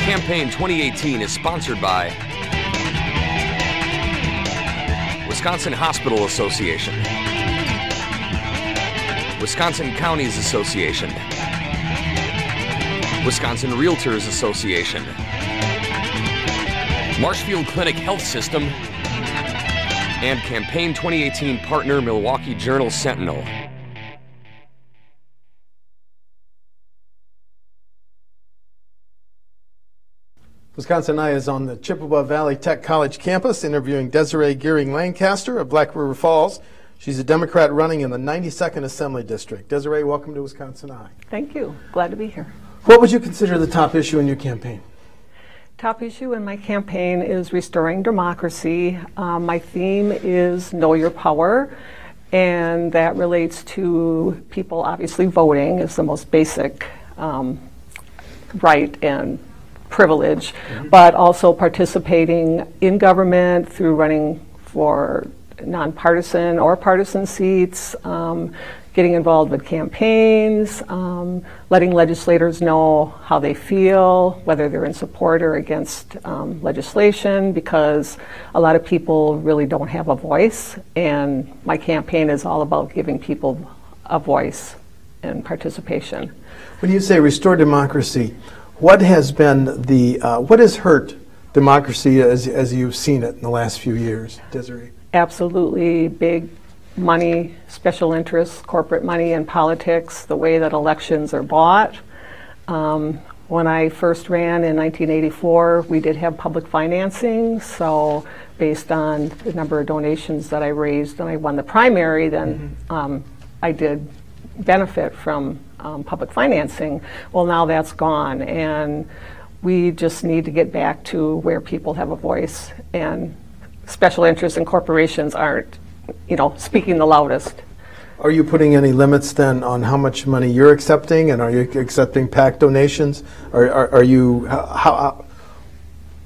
Campaign 2018 is sponsored by Wisconsin Hospital Association, Wisconsin Counties Association, Wisconsin Realtors Association, Marshfield Clinic Health System, and Campaign 2018 partner Milwaukee Journal-Sentinel. WisconsinEye is on the Chippewa Valley Tech College campus interviewing Desiree Gearing-Lancaster of Black River Falls. She's a Democrat running in the 92nd Assembly District. Desiree, welcome to WisconsinEye. Thank you. Glad to be here. What would you consider the top issue in your campaign? Top issue in my campaign is restoring democracy. My theme is Know Your Power, and that relates to people obviously voting is the most basic right and privilege, but also participating in government through running for nonpartisan or partisan seats, getting involved with campaigns, letting legislators know how they feel, whether they're in support or against legislation, because a lot of people really don't have a voice, and my campaign is all about giving people a voice and participation. When you say restore democracy, what has been what has hurt democracy as you've seen it in the last few years, Desiree? Absolutely. Big money, special interests, corporate money in politics, the way that elections are bought. When I first ran in 1984, we did have public financing, so based on the number of donations that I raised and I won the primary, then I did benefit from public financing. Well, now that's gone, and we just need to get back to where people have a voice, and special interests and corporations aren't, speaking the loudest. Are you putting any limits then on how much money you're accepting, and are you accepting PAC donations?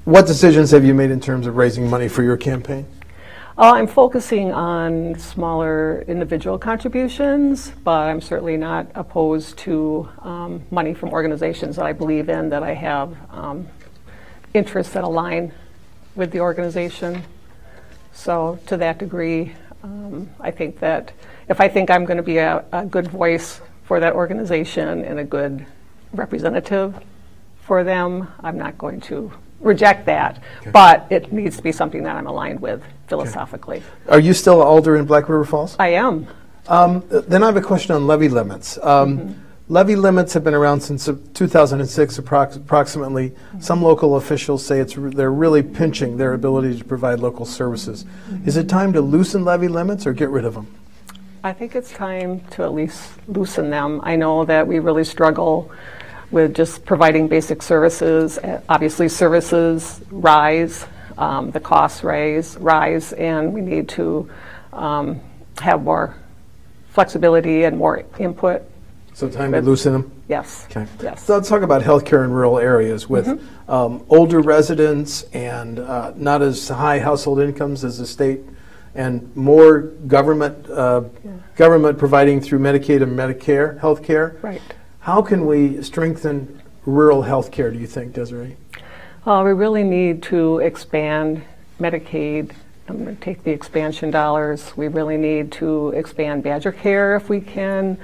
What decisions have you made in terms of raising money for your campaign? I'm focusing on smaller individual contributions, but I'm certainly not opposed to money from organizations that I believe in, that I have interests that align with the organization. So to that degree, I think that if I think I'm going to be a good voice for that organization and a good representative for them, I'm not going to reject that, but it needs to be something that I'm aligned with philosophically. Okay. Are you still an alder in Black River Falls? I am. Then I have a question on levy limits. Levy limits have been around since 2006 approximately. Some local officials say they're really pinching their ability to provide local services. Is it time to loosen levy limits or get rid of them? I think it's time to at least loosen them. I know that we really struggle with just providing basic services. Obviously services rise, the costs rise, and we need to have more flexibility and more input. So time to loosen them? Yes. Okay. Yes. So let's talk about healthcare in rural areas with older residents and not as high household incomes as the state, and more government providing through Medicaid and Medicare healthcare. Right. How can we strengthen rural health care, do you think, Desiree? We really need to expand Medicaid. I'm going to take the expansion dollars. We really need to expand Badger Care if we can.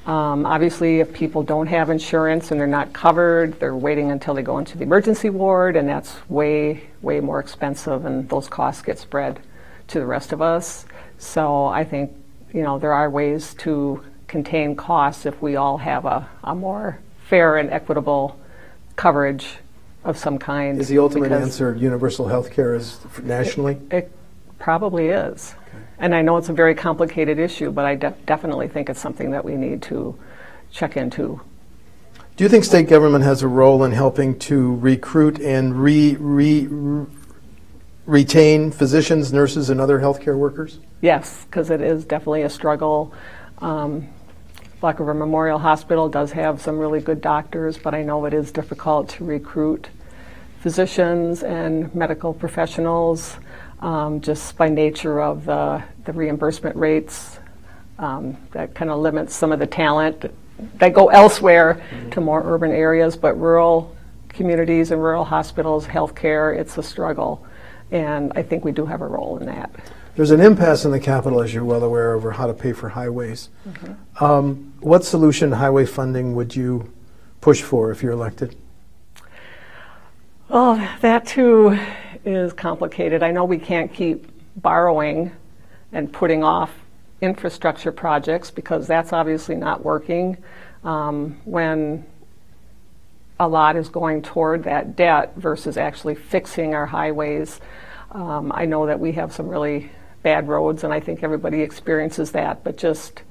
Obviously, if people don't have insurance and they're not covered, they're waiting until they go into the emergency ward, and that's way, way more expensive, and those costs get spread to the rest of us. So I think, there are ways to contain costs if we all have a more fair and equitable coverage of some kind. Is the ultimate answer universal health care nationally? It probably is. Okay. And I know it's a very complicated issue, but I definitely think it's something that we need to check into. Do you think state government has a role in helping to recruit and retain physicians, nurses, and other healthcare workers? Yes, because it is definitely a struggle. Black River Memorial Hospital does have some really good doctors, but I know it is difficult to recruit physicians and medical professionals just by nature of the reimbursement rates. That kind of limits some of the talent that go elsewhere to more urban areas, but rural communities and rural hospitals, healthcare, it's a struggle. And I think we do have a role in that. There's an impasse in the Capitol, as you're well aware, over how to pay for highways. What solution to highway funding would you push for if you're elected? Oh, that too is complicated. I know we can't keep borrowing and putting off infrastructure projects because that's obviously not working when a lot is going toward that debt versus actually fixing our highways. I know that we have some really bad roads, and I think everybody experiences that, but just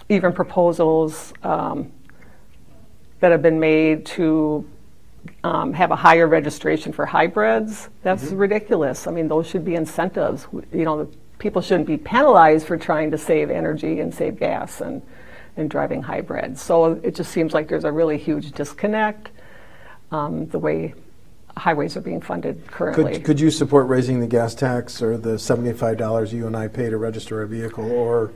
even proposals that have been made to have a higher registration for hybrids, that's ridiculous. I mean, those should be incentives. You know, people shouldn't be penalized for trying to save energy and save gas and driving hybrids. So it just seems like there's a really huge disconnect the way highways are being funded currently. Could you support raising the gas tax or the $75 you and I pay to register a vehicle, or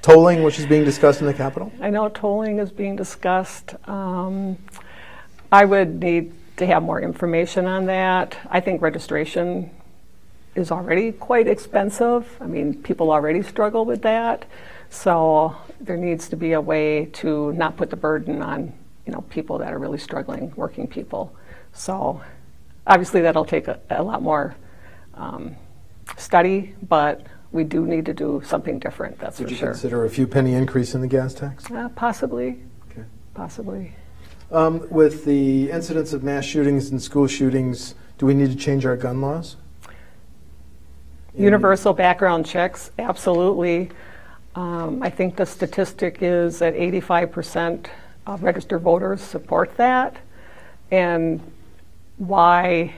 tolling, which is being discussed in the Capitol? I know tolling is being discussed. I would need to have more information on that. I think registration is already quite expensive. I mean, people already struggle with that. So there needs to be a way to not put the burden on, you know, people that are really struggling, working people. So obviously that'll take a lot more study, but we do need to do something different, that's for sure. Would you consider a few penny increase in the gas tax? Possibly. Okay. Possibly. With the incidence of mass shootings and school shootings, do we need to change our gun laws? Universal background checks, absolutely. I think the statistic is that 85% of registered voters support that. And why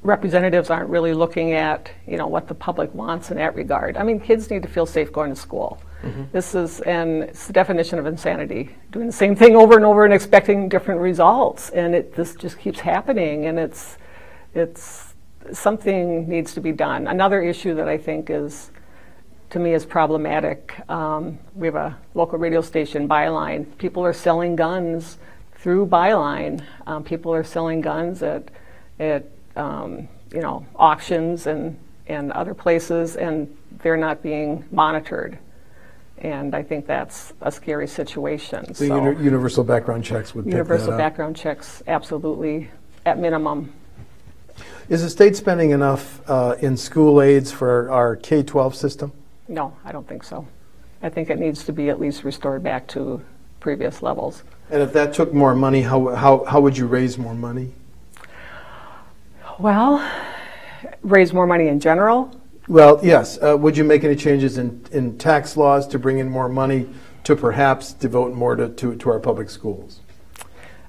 representatives aren't really looking at, you know, what the public wants in that regard. I mean, kids need to feel safe going to school. This is, and it's the definition of insanity, doing the same thing over and over and expecting different results. And this just keeps happening, and it's something needs to be done. Another issue that I think is, to me, is problematic. We have a local radio station, Byline. People are selling guns through Byline. People are selling guns at you know, auctions and other places, and they're not being monitored. And I think that's a scary situation. So universal background checks would pick that up? Universal background checks, absolutely, at minimum. Is the state spending enough in school aids for our K-12 system? No, I don't think so. I think it needs to be at least restored back to previous levels. And if that took more money, how would you raise more money? Well, raise more money in general. Well, yes. Would you make any changes in tax laws to bring in more money to perhaps devote more to our public schools?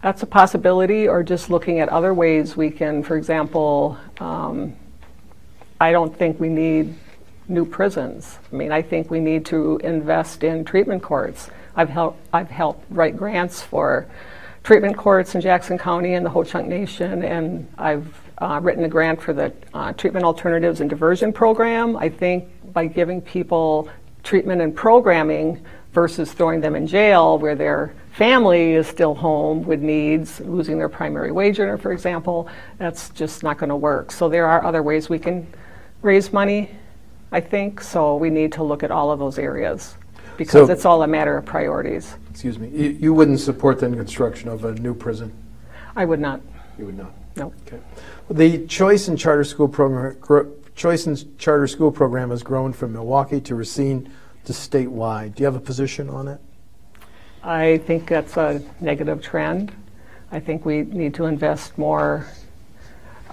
That's a possibility, or just looking at other ways we can, for example, I don't think we need new prisons. I mean, I think we need to invest in treatment courts. I've helped write grants for treatment courts in Jackson County and the Ho-Chunk Nation, and I've written a grant for the Treatment Alternatives and Diversion Program. I think by giving people treatment and programming versus throwing them in jail where their family is still home with needs, losing their primary wage earner, for example, that's just not going to work. So there are other ways we can raise money, I think, so we need to look at all of those areas because it's all a matter of priorities. Excuse me. You wouldn't support the construction of a new prison? I would not. You would not? No. Okay. The Choice in Charter School program has grown from Milwaukee to Racine to statewide. Do you have a position on it? I think that's a negative trend. I think we need to invest more.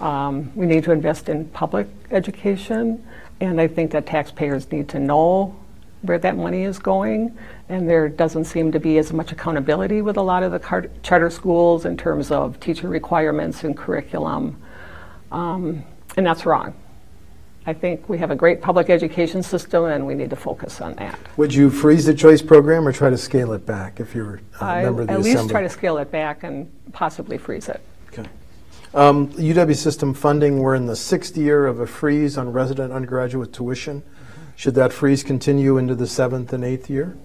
We need to invest in public education, and I think that taxpayers need to know where that money is going, and there doesn't seem to be as much accountability with a lot of the charter schools in terms of teacher requirements and curriculum, and that's wrong. I think we have a great public education system, and we need to focus on that. Would you freeze the choice program or try to scale it back if you're a member of the Assembly? At least try to scale it back and possibly freeze it. Okay. UW system funding, we're in the 6th year of a freeze on resident undergraduate tuition. Should that freeze continue into the 7th and 8th year?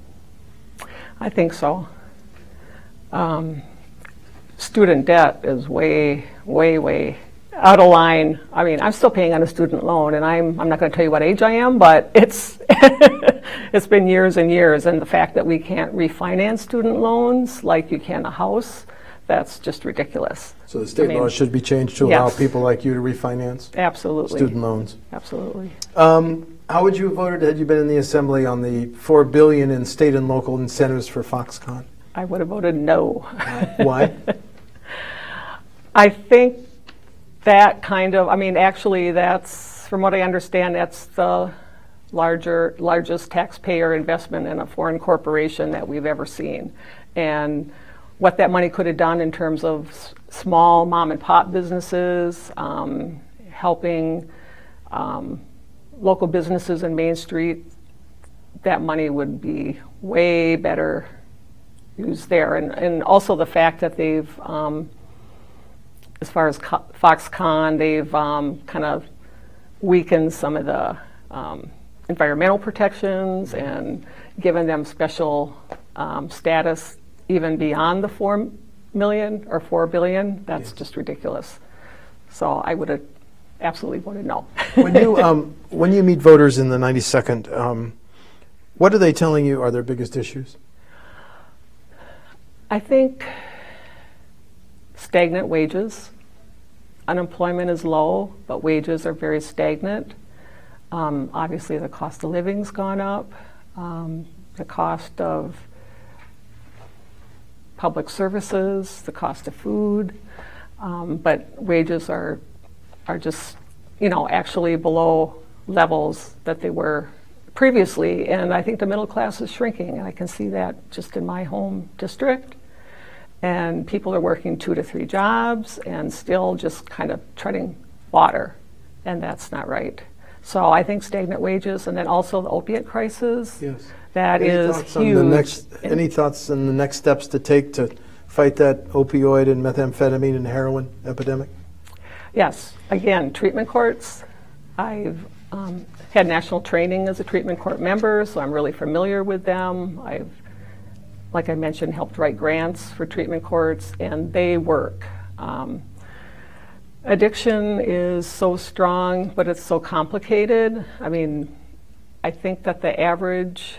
I think so. student debt is way, way, way out of line. I mean, I'm still paying on a student loan, and I'm not going to tell you what age I am, but it's it's been years and years. And the fact that we can't refinance student loans like you can a house, that's just ridiculous. So the state law should be changed to allow people like you to refinance absolutely student loans. Absolutely. How would you have voted had you been in the Assembly on the $4 billion in state and local incentives for Foxconn? I would have voted no. Why? I think that kind of, I mean, actually that's, from what I understand, that's the largest taxpayer investment in a foreign corporation that we've ever seen. And what that money could have done in terms of small mom and pop businesses, helping local businesses in Main Street, that money would be way better used there. And also the fact that they've, as far as Foxconn, they've kind of weakened some of the environmental protections and given them special status even beyond the $4 million or $4 billion. That's just ridiculous. So I would have absolutely voted no. When you meet voters in the 92nd, what are they telling you are their biggest issues? I think stagnant wages. Unemployment is low, but wages are very stagnant. Obviously, the cost of living's gone up. The cost of public services, the cost of food, but wages are just, actually below levels that they were previously, and I think the middle class is shrinking, and I can see that just in my home district. And people are working 2 to 3 jobs and still just kind of treading water, and that's not right. So I think stagnant wages, and then also the opiate crisis. Yes. That is huge. Any thoughts on the next steps to take to fight that opioid and methamphetamine and heroin epidemic? Yes. Again, treatment courts. I've had national training as a treatment court member, so I'm really familiar with them. I've, like I mentioned, helped write grants for treatment courts, and they work. Addiction is so strong, but it's so complicated. I mean, I think that the average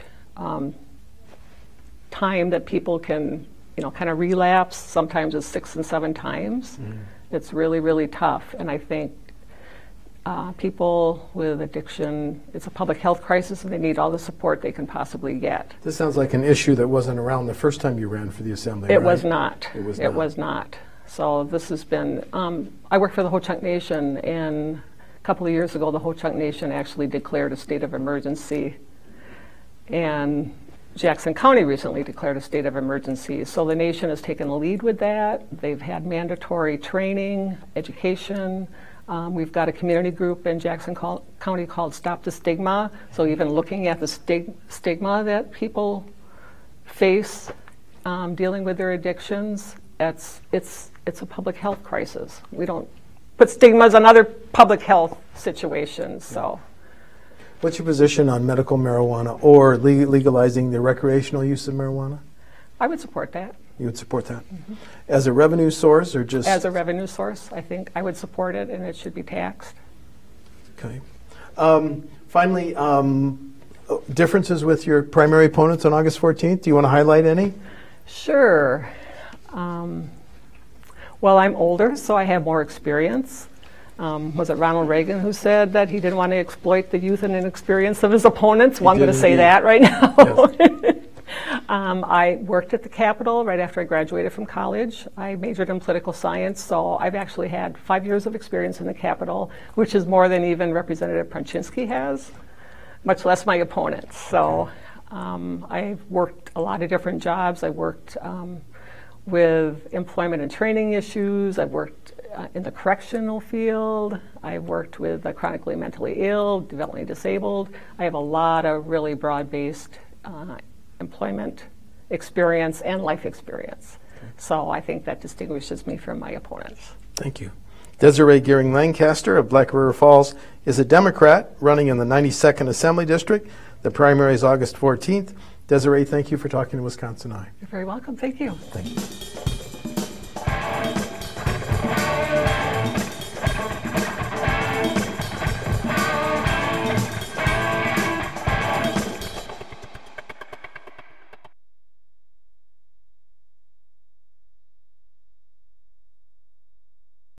time that people can, kind of relapse sometimes is 6 and 7 times. It's really, really tough, and I think people with addiction, it's a public health crisis, and they need all the support they can possibly get. This sounds like an issue that wasn't around the first time you ran for the Assembly, It right? was not. It was not. It was not. So this has been, I work for the Ho-Chunk Nation, and a couple of years ago the Ho-Chunk Nation actually declared a state of emergency, and Jackson County recently declared a state of emergency. So the nation has taken the lead with that. They've had mandatory training, education. We've got a community group in Jackson County called Stop the Stigma. So even looking at the stigma that people face dealing with their addictions, it's a public health crisis. We don't put stigmas on other public health situations. So, what's your position on medical marijuana or legalizing the recreational use of marijuana? I would support that. You would support that? As a revenue source or just? As a revenue source, I think I would support it, and it should be taxed. Okay. Finally, differences with your primary opponents on August 14th? Do you want to highlight any? Sure. Well, I'm older, so I have more experience. Was it Ronald Reagan who said that he didn't want to exploit the youth and inexperience of his opponents? Well, I'm going to say that right now. Yes. I worked at the Capitol right after I graduated from college. I majored in political science, so I've actually had 5 years of experience in the Capitol, which is more than even Representative Prunchinsky has, much less my opponents. So I've worked a lot of different jobs. I worked with employment and training issues. I've worked in the correctional field. I've worked with the chronically mentally ill, developmentally disabled. I have a lot of really broad-based employment experience and life experience. Okay. So I think that distinguishes me from my opponents. Thank you. Desiree Gearing-Lancaster of Black River Falls is a Democrat running in the 92nd Assembly District. The primary is August 14th. Desiree, thank you for talking to WisconsinEye. You're very welcome. Thank you. Thank you.